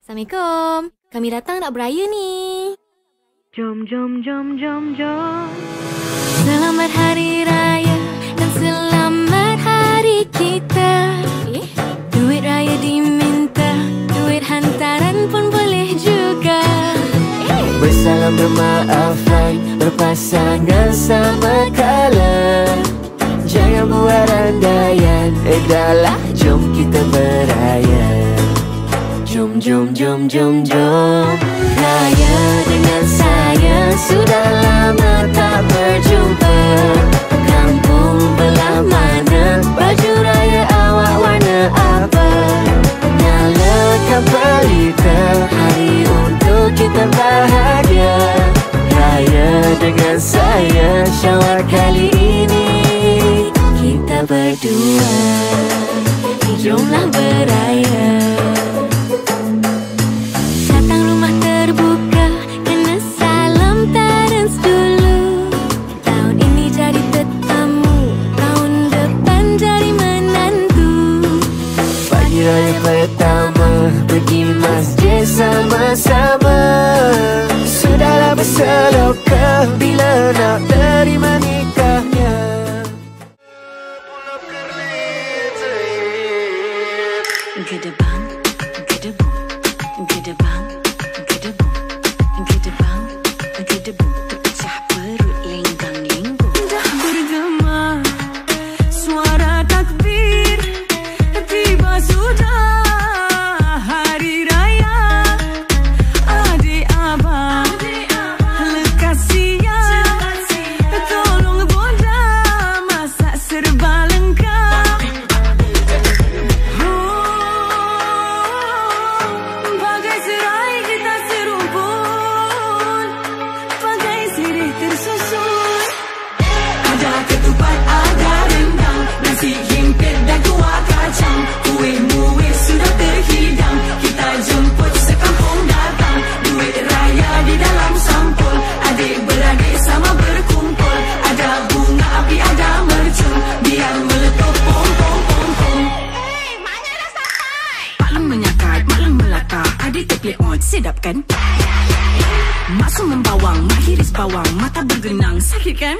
Assalamualaikum. Kami datang nak beraya ni. Jom. Selamat Hari Raya dan selamat hari kita. Duit raya diminta, duit hantaran pun boleh juga. Bersalam bermaafan, berpasangan sama kala. Jangan buat andaian, dahlah jom kita beraya. Jom raya dengan saya. Sudah lama tak berjumpa. Kampung belah mana, baju raya awak warna apa? Nyalakan pelita, hari untuk kita bahagia. Raya dengan saya, Syawal kali ini kita berdua. Jomlah beraya. Raya pertama, pergi masjid sama-sama. Sudahlah berselokah, bila nak terima nikahnya. Gedebang, gedebung, gedebang, gedebung, gedebang, gedebung. Terpecah perut lenggang-lenggung. Dah bergema suara takbir, tiba sudah hari raya. Adik abang, lekas siap, tolong bonda masak serba lengkap. Bagai serai kita serumpun, bagai sirih tersusun. Ada ketupat, ada rendang, nasi himpit dan kuah kacang. Kuih-muih sudah terhidang, kita jemput sekampung datang. Duit raya di dalam sampul, adik-beradik sama berkumpul. Ada bunga api, ada mercun, biar meletup pom-pom-pom-pom. Hey, maknya dah sampai. Maklum menyakat, maklum melata, adik tepi on, sedap kan? Maksum membawang, mak hiris bawang, mata bergenang, sakit kan?